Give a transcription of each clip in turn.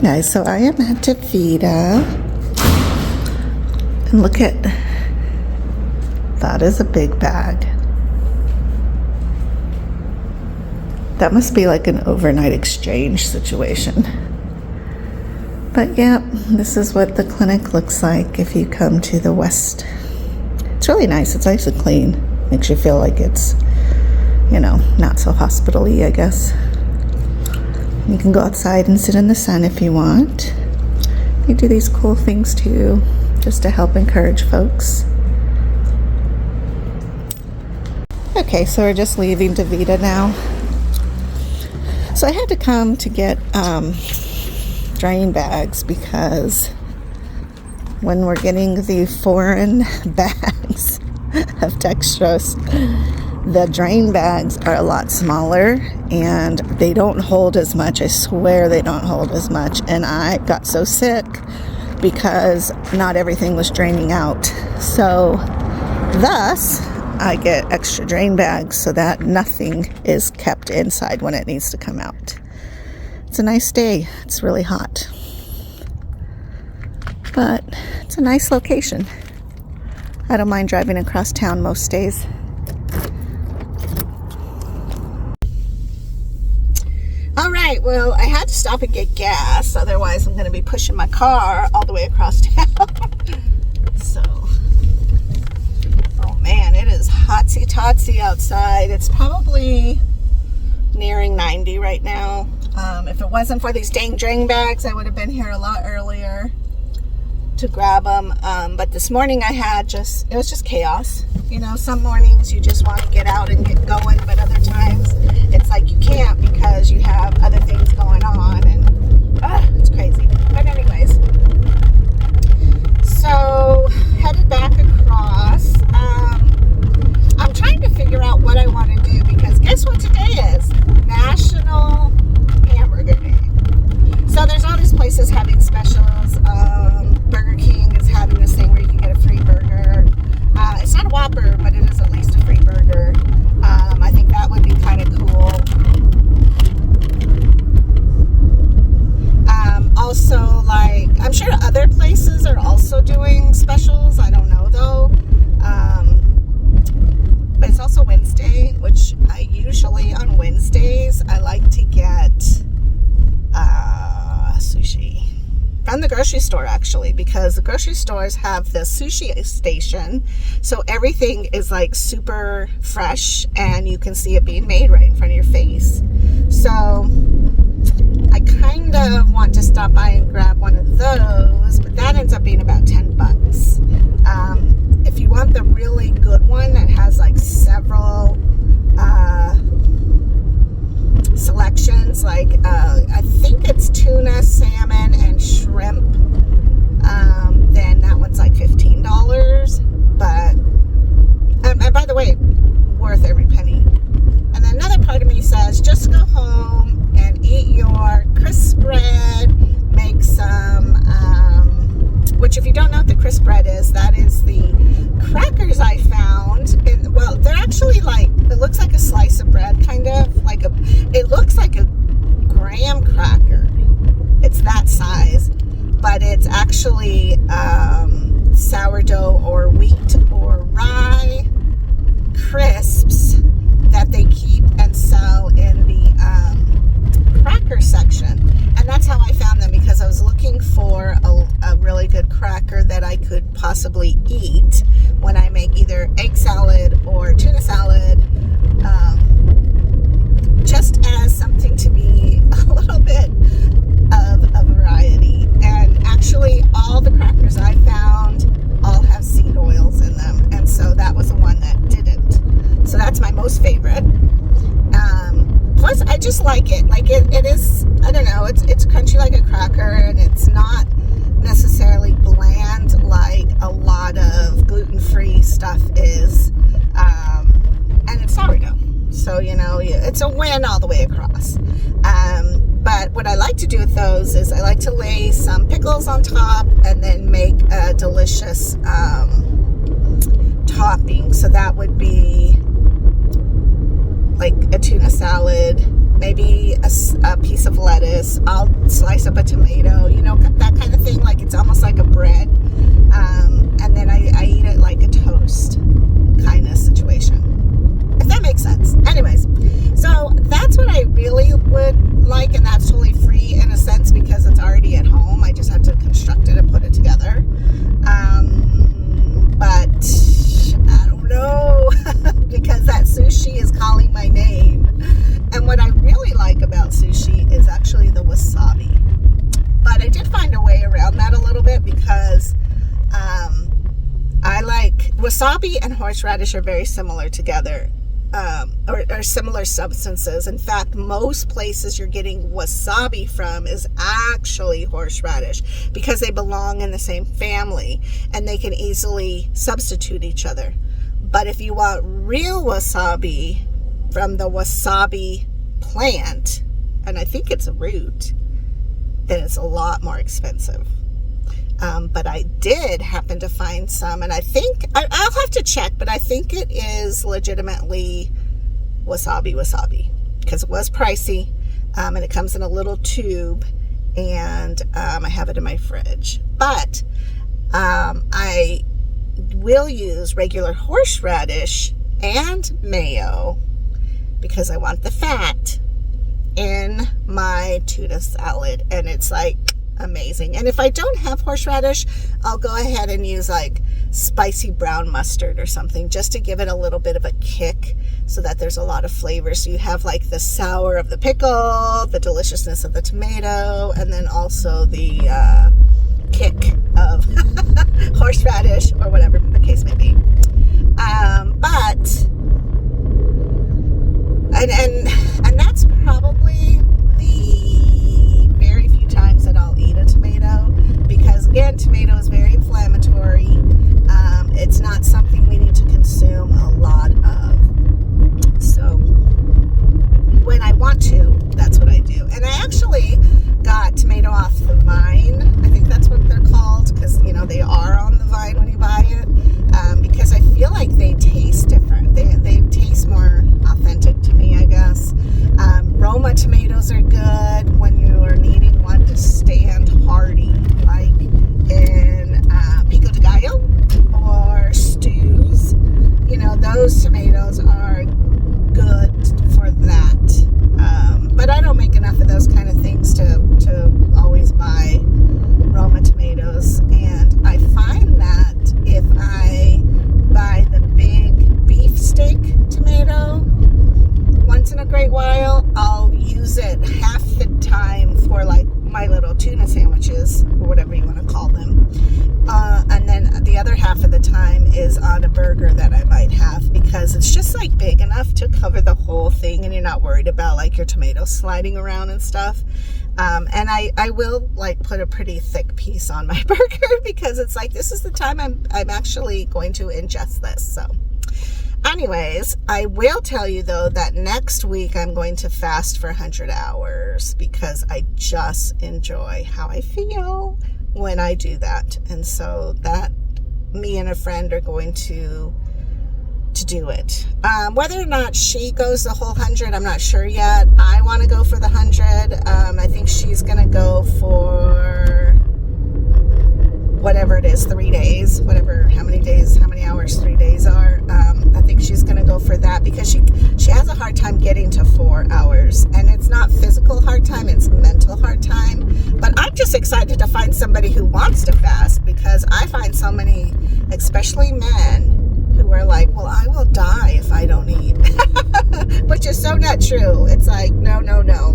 Guys, so I am at Devita, and look at that, is a big bag. That must be like an overnight exchange situation. But yeah, this is what the clinic looks like if you come to the west. It's really nice. It's nice and clean. Makes you feel like it's, you know, not so hospital-y, I guess. You can go outside and sit in the sun if you want. They do these cool things too, just to help encourage folks. Okay, so we're just leaving Devita now. So I had to come to get drain bags because when we're getting the foreign bags of dextrose, the drain bags are a lot smaller and they don't hold as much. I swear they don't hold as much. And I got so sick because not everything was draining out. So thus, I get extra drain bags so that nothing is kept inside when it needs to come out. It's a nice day. It's really hot. But it's a nice location. I don't mind driving across town most days. All right, well, I had to stop and get gas, otherwise I'm going to be pushing my car all the way across town. So, oh man, it is hotsy-totsy outside. It's probably nearing 90 right now. If it wasn't for these dang drain bags, I would have been here a lot earlier to grab them. But this morning it was just chaos. You know, some mornings you just want to get out and get going, but other times it's like you can't because you have other things going on, and it's crazy. But anyways, so headed back across. I'm trying to figure out what I want to do because guess what today is? National Hamburger Day. So there's all these places having specials. Burger King is having this thing where you can get a free burger. It's not a Whopper, but it is at least a free burger. I think that would be kind of cool. Also, like, I'm sure other places are also doing specials. I don't know, though. But it's also Wednesday, which I usually, on Wednesdays, I like to get sushi. From the grocery store, actually, because the grocery stores have the sushi station, so everything is like super fresh and you can see it being made right in front of your face. So I kind of want to stop by and grab one of those, but that ends up being about $10. If you want the really good one that has like several selections, like I think it's tuna, salmon, and shrimp, then that one's like $15. But and by the way, worth every penny. And then another part of me says just go home and eat your crisp bread, make some which, if you don't know what the crisp bread is, that is the crackers I found. And, well, they're actually like, it looks like a slice of bread, kind of like it looks like a graham cracker. It's that size, but it's actually sourdough or wheat or rye crisps that they keep and sell in the cracker section. And that's how I found them, because I was looking for a really good cracker that I could possibly eat when I make either egg salad or tuna salad, just as something to be a little bit of a variety. And actually all the crackers I found all have seed oils in them, and so that was the one that didn't. So that's my most favorite. Plus, I just like it. Like it is, I don't know, it's crunchy like a cracker, and it's not necessarily bland like a lot of gluten-free stuff is. And it's sourdough. So, you know, it's a win all the way across. But what I like to do with those is I like to lay some pickles on top and then make a delicious topping. So that would be like a tuna salad maybe a piece of lettuce. I'll slice up a tomato, you know, that kind of thing. Like it's almost like a bread. And then I eat it like a toast kind of situation, if that makes sense. Anyways, so that's what I really would like, and that's totally free in a sense because it's already at home. I just have to construct it and put it together. But I don't know because that sushi is calling my name. And what I really like about sushi is actually the wasabi. But I did find a way around that a little bit because I like wasabi and horseradish are very similar together, or similar substances. In fact, most places you're getting wasabi from is actually horseradish because they belong in the same family and they can easily substitute each other. But if you want real wasabi from the wasabi plant, and I think it's a root, then it's a lot more expensive. But I did happen to find some, and I think, I'll have to check, but I think it is legitimately wasabi, because it was pricey, and it comes in a little tube, and I have it in my fridge. But I will use regular horseradish and mayo because I want the fat in my tuna salad, and it's like amazing. And if I don't have horseradish, I'll go ahead and use like spicy brown mustard or something just to give it a little bit of a kick so that there's a lot of flavor. So you have like the sour of the pickle, the deliciousness of the tomato, and then also the kick of horseradish or whatever the case may be. And that's probably the very few times that I'll eat a tomato, because again, tomato is very inflammatory. It's not something we need to consume a lot of. So when I want to, that's what I do. And I actually got tomato off the vine. I think that's what they're called, because you know they are on the vine when you buy it, because I feel like they taste different. They taste more authentic to me, I guess. Roma tomatoes are good when you are needing one to stand hardy, like in pico de gallo or stews. You know, those tomatoes are good for that. But I don't make enough of those kind of things to always buy Roma tomatoes. And I find that if I buy the big beefsteak tomato once in a great while, I'll use it half the time for like my little tuna sandwiches or whatever you want to call them. And then the other half of the time is on a burger that I might have, because it's just like big enough to cover the whole thing and you're not worried about like your tomatoes sliding around and stuff. And I will like put a pretty thick piece on my burger because it's like, this is the time I'm actually going to ingest this. So anyways, I will tell you though that next week I'm going to fast for 100 hours because I just enjoy how I feel when I do that. And so that me and a friend are going to do it. Whether or not she goes the whole 100, I'm not sure yet. I want to go for the 100. I think she's going to go for whatever it is, 3 days, whatever, how many hours 3 days are. I think she's going to go for that because she has a hard time getting to 4 hours, and it's not physical hard time, it's mental hard time. But I'm just excited to find somebody who wants to fast, because I find so many, especially men, who are like, well, I will die if I don't eat, which is so not true. It's like, no.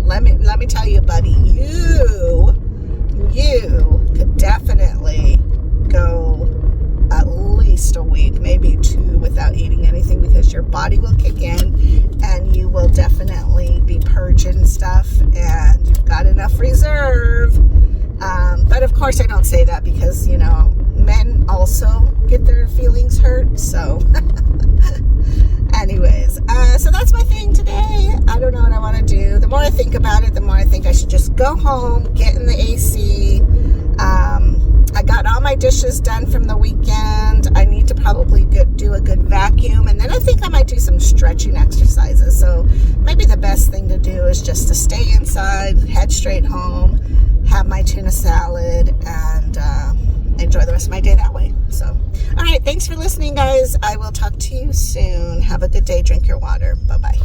Let me tell you, buddy, you could definitely go at least a week, maybe 2, without eating anything, because your body will kick in and you will definitely be purging stuff and you've got enough reserve. But of course I don't say that because, you know, men also get their feelings hurt. So anyways, so that's my thing today. I don't know what I want to do. The more I think about it, the more I think I should just go home, get in the AC. I got all my dishes done from the weekend. I need to probably do a good vacuum, and then I think I might do some stretching exercises. So maybe the best best thing to do is just to stay inside, head straight home, have my tuna salad, and enjoy the rest of my day that way. So, all right, thanks for listening, guys. I will talk to you soon. Have a good day. Drink your water. Bye-bye.